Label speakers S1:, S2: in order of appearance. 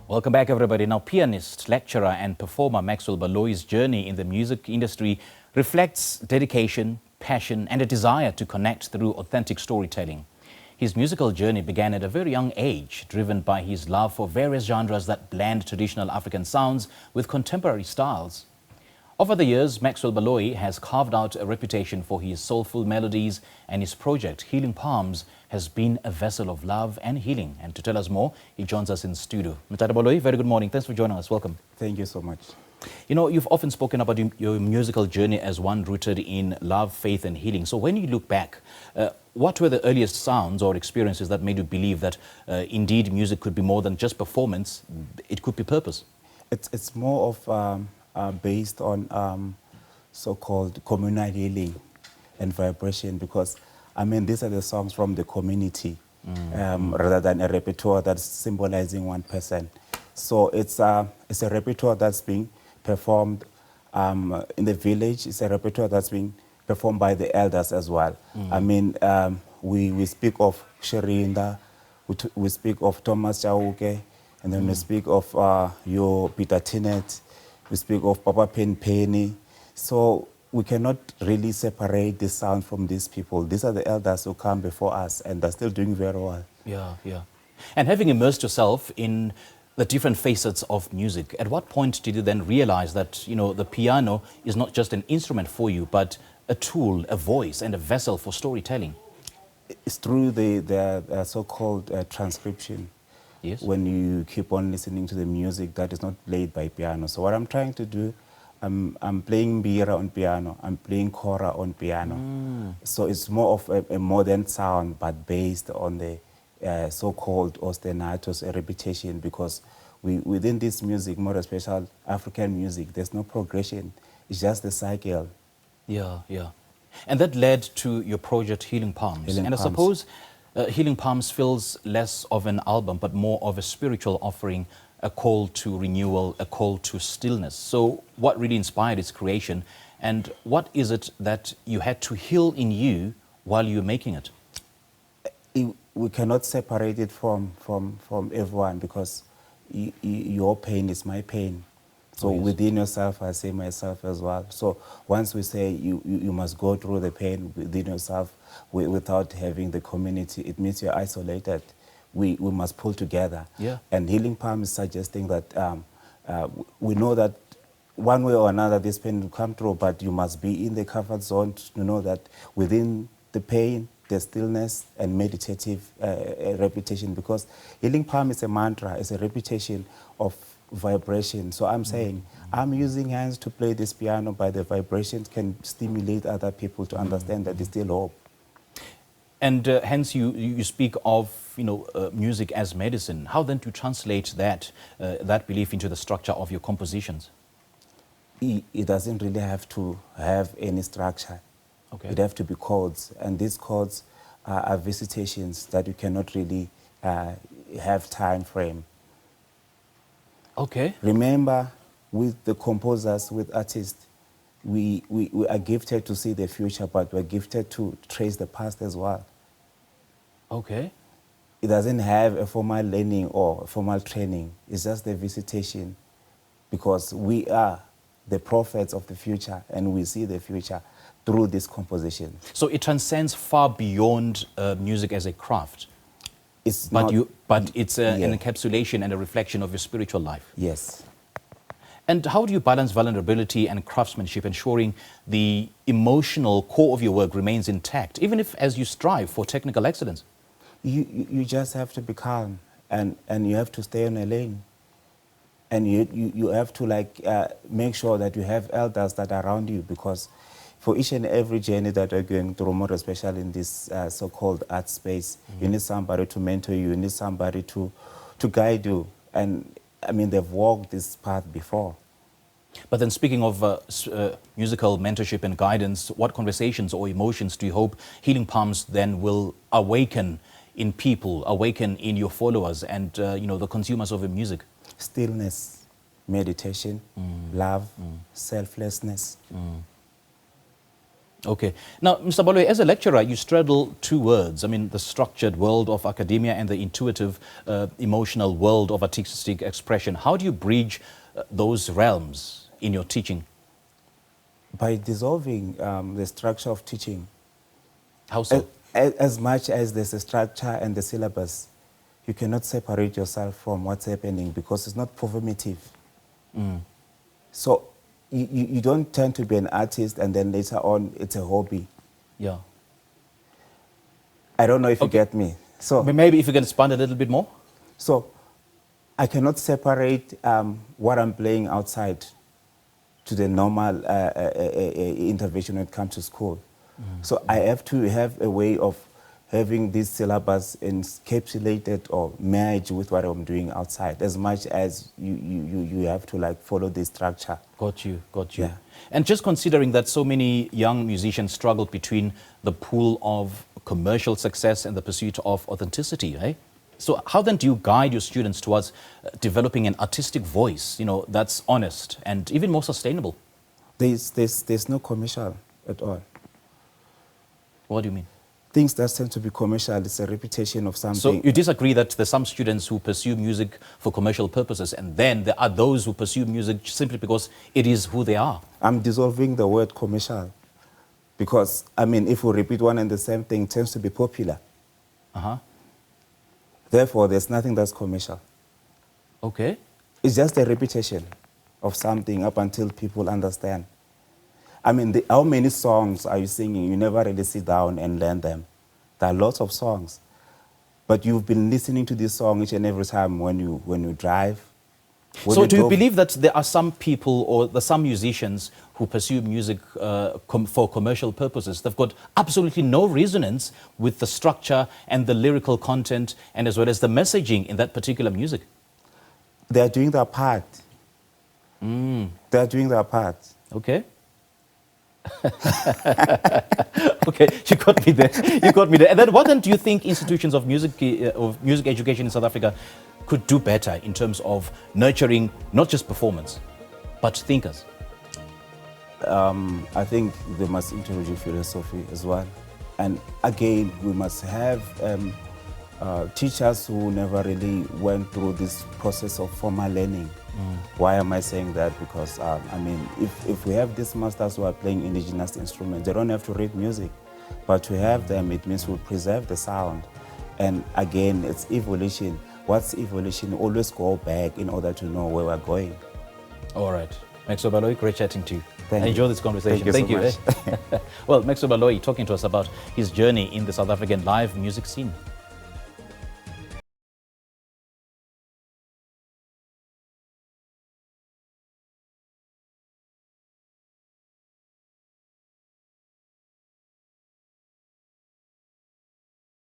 S1: Welcome back, everybody. Now, pianist, lecturer and performer Maxwell Baloyi's journey in the music industry reflects dedication, passion and a desire to connect through authentic storytelling. His musical journey began at a very young age, driven by his love for various genres that blend traditional African sounds with contemporary styles. Over the years, Maxwell Baloyi has carved out a reputation for his soulful melodies, and his project, Healing Palms, has been a vessel of love and healing. And to tell us more, he joins us in studio. Mr. Baloyi, very good morning. Thanks for joining us. Welcome.
S2: Thank you so much.
S1: You know, you've often spoken about your musical journey as one rooted in love, faith and healing. So when you look back, what were the earliest sounds or experiences that made you believe that indeed music could be more than just performance, it could be purpose?
S2: It's more of based on so-called communal healing and vibration, because I mean these are the songs from the community rather than a repertoire that's symbolizing one person. So it's a repertoire that's being performed in the village. It's a repertoire that's being performed by the elders as well. I mean, we speak of Sherinda, we speak of Thomas Chauke, and then we speak of your Peter Tinnett, we speak of Papa Penny. So we cannot really separate the sound from these people. These are the elders who come before us and they're still doing very well.
S1: Yeah. And having immersed yourself in the different facets of music, at what point did you then realize that, you know, the piano is not just an instrument for you, but a tool, a voice and a vessel for storytelling?
S2: It's through the so-called transcription.
S1: Yes.
S2: When you keep on listening to the music that is not played by piano. So what I'm trying to do, I'm playing Mbira on piano, I'm playing Kora on piano. So it's more of a modern sound, but based on the so-called ostinatos, a repetition, because within this music, more especially African music, there's no progression. It's just the cycle.
S1: Yeah. And that led to your project Healing Palms. I suppose Healing Palms feels less of an album, but more of a spiritual offering, a call to renewal, a call to stillness. So what really inspired its creation, and what is it that you had to heal in you while you were making it?
S2: We cannot separate it from everyone, because your pain is my pain. So within yourself, I say myself as well. So once we say you must go through the pain within yourself without having the community, it means you're isolated. We must pull together.
S1: Yeah.
S2: And Healing Palm is suggesting that we know that one way or another this pain will come through, but you must be in the comfort zone to know that within the pain, the stillness and meditative repetition, because Healing Palm is a mantra, it's a repetition of vibration. So I'm saying, I'm using hands to play this piano, but the vibrations can stimulate other people to understand that there's still hope.
S1: And hence you speak of, you know, music as medicine. How then to translate that belief into the structure of your compositions?
S2: It doesn't really have to have any structure.
S1: Okay.
S2: It have to be chords, and these chords are visitations that you cannot really have time frame.
S1: Okay.
S2: Remember, with the composers, with artists, we are gifted to see the future, but we're gifted to trace the past as well.
S1: Okay.
S2: It doesn't have a formal learning or a formal training. It's just the visitation, because we are the prophets of the future and we see the future through this composition.
S1: So it transcends far beyond music as a craft.
S2: It's
S1: but
S2: not,
S1: it's an encapsulation and a reflection of your spiritual life.
S2: Yes.
S1: And how do you balance vulnerability and craftsmanship, ensuring the emotional core of your work remains intact, even if as you strive for technical excellence?
S2: You just have to be calm, and you have to stay on a lane. And you have to make sure that you have elders that are around you, because for each and every journey that we're going through, more especially in this so-called art space, you need somebody to mentor you, you need somebody to guide you. And I mean, they've walked this path before.
S1: But then speaking of musical mentorship and guidance, what conversations or emotions do you hope Healing Palms then will awaken in people, awaken in your followers and you know, the consumers of your music?
S2: Stillness, meditation, love, selflessness.
S1: Okay. Now, Mr. Baloy, as a lecturer, you straddle two worlds. I mean, the structured world of academia and the intuitive, emotional world of artistic expression. How do you bridge those realms in your teaching?
S2: By dissolving the structure of teaching.
S1: How so?
S2: As much as there's a structure and the syllabus, you cannot separate yourself from what's happening because it's not performative. So you don't tend to be an artist and then later on it's a hobby.
S1: Yeah.
S2: I don't know if you get me. So
S1: maybe if you can expand a little bit more.
S2: So I cannot separate what I'm playing outside to the normal intervention when it comes to school. So I have to have a way of having this syllabus encapsulated or merged with what I'm doing outside, as much as you have to like follow this structure.
S1: Got you.
S2: Yeah.
S1: And just considering that so many young musicians struggle between the pool of commercial success and the pursuit of authenticity, right? So how then do you guide your students towards developing an artistic voice, that's honest and even more sustainable?
S2: There's no commercial at all.
S1: What do you mean?
S2: Things that tend to be commercial, it's a repetition of something.
S1: So you disagree that there's some students who pursue music for commercial purposes and then there are those who pursue music simply because it is who they are?
S2: I'm dissolving the word commercial because, I mean, if we repeat one and the same thing, it tends to be popular. Therefore, there's nothing that's commercial.
S1: Okay.
S2: It's just a repetition of something up until people understand. I mean, how many songs are you singing? You never really sit down and learn them. There are lots of songs. But you've been listening to this song each and every time when you drive.
S1: So do you believe that there are some people or some musicians who pursue music for commercial purposes? They've got absolutely no resonance with the structure and the lyrical content and as well as the messaging in that particular music?
S2: They are doing their part. They are doing their part.
S1: Okay. Okay, you got me there. And then what then do you think institutions of music education in South Africa could do better in terms of nurturing not just performance, but thinkers?
S2: I think they must introduce philosophy as well. And again, we must have teachers who never really went through this process of formal learning. Why am I saying that? Because, I mean, if we have these masters who are playing indigenous instruments, they don't have to read music. But to have them, it means we preserve the sound. And again, it's evolution. What's evolution? Always go back in order to know where we're going.
S1: All right. Maxwell Baloyi, great chatting to you.
S2: Thank you.
S1: Enjoy this conversation.
S2: Thank you so much.
S1: Well, Maxwell Baloyi talking to us about his journey in the South African live music scene.